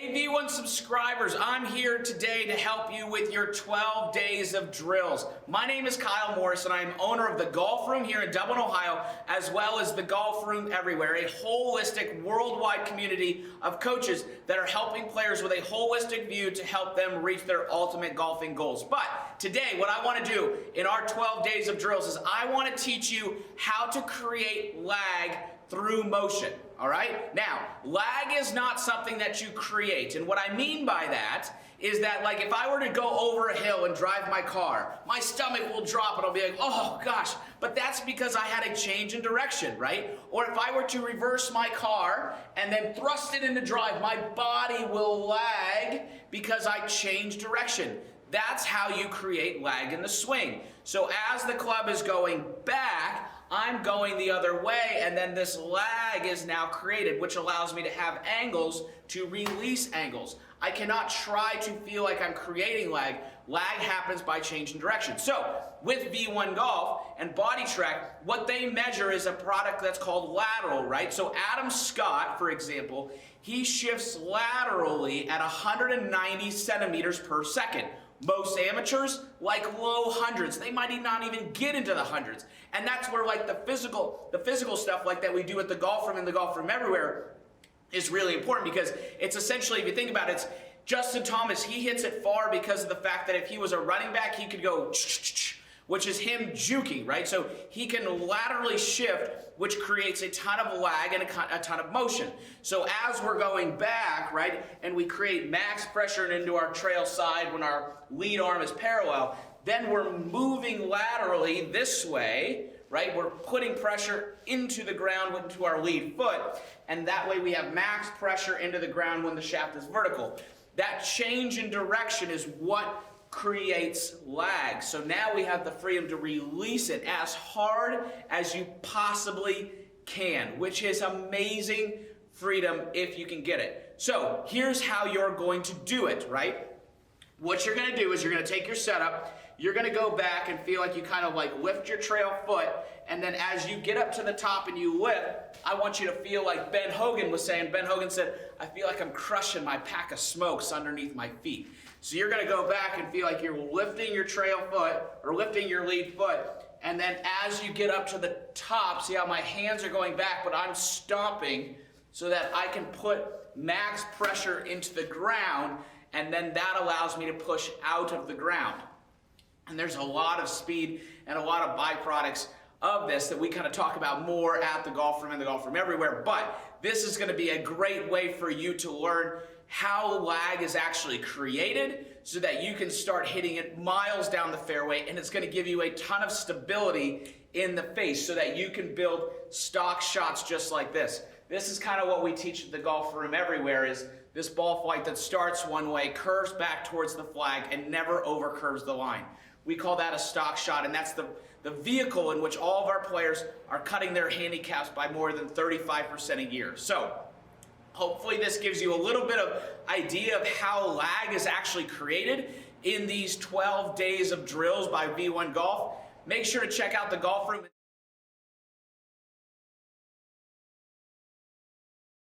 Hey V1 subscribers, I'm here today to help you with your 12 days of drills. My name is Kyle Morris and I'm owner of the Golf Room here in Dublin, Ohio, as well as the Golf Room Everywhere, a holistic worldwide community of coaches that are helping players with a holistic view to help them reach their ultimate golfing goals. But today, what I want to do in our 12 days of drills is I want to teach you how to create lag through motion. All right? Now, lag is not something that you create. And what I mean by that is that, like, if I were to go over a hill and drive my car, my stomach will drop and I'll be like, oh gosh, but that's because I had a change in direction, right? Or if I were to reverse my car and then thrust it into drive, my body will lag because I changed direction. That's how you create lag in the swing. So as the club is going back, I'm going the other way, and then this lag is now created, which allows me to have angles to release angles. I cannot try to feel like I'm creating lag. Lag happens by changing direction. So with V1 Golf and BodyTrack, what they measure is a product that's called lateral, right? So Adam Scott, for example, he shifts laterally at 190 centimeters per second. Most amateurs like low hundreds. They might not even get into the hundreds. And that's where, like, the physical stuff like that we do at the Golf Room and the Golf Room Everywhere is really important, because it's essentially, if you think about it, it's Justin Thomas, he hits it far because of the fact that if he was a running back, he could go which is him juking, right? So he can laterally shift, which creates a ton of lag and a ton of motion. So as we're going back, right, and we create max pressure into our trail side when our lead arm is parallel, then we're moving laterally this way, right? We're putting pressure into the ground, into our lead foot, and that way we have max pressure into the ground when the shaft is vertical. That change in direction is what creates lag. So now we have the freedom to release it as hard as you possibly can, which is amazing freedom if you can get it. So here's how you're going to do it, right? What you're going to do is you're going to take your setup, you're going to go back and feel like you kind of like lift your trail foot, and then as you get up to the top and you lift, I want you to feel like Ben Hogan was saying. Ben Hogan said, I feel like I'm crushing my pack of smokes underneath my feet. So you're going to go back and feel like you're lifting your trail foot or lifting your lead foot, and then as you get up to the top, see how my hands are going back, but I'm stomping so that I can put max pressure into the ground, and then that allows me to push out of the ground. And there's a lot of speed and a lot of byproducts of this that we kind of talk about more at the Golf Room and the Golf Room Everywhere, but this is going to be a great way for you to learn how lag is actually created so that you can start hitting it miles down the fairway, and it's going to give you a ton of stability in the face so that you can build stock shots just like this. This is kind of what we teach at the Golf Room Everywhere, is this ball flight that starts one way, curves back towards the flag, and never over curves the line. We call that a stock shot, and that's the vehicle in which all of our players are cutting their handicaps by more than 35% a year. So hopefully this gives you a little bit of idea of how lag is actually created in these 12 days of drills by V1 Golf. Make sure to check out the Golf Room.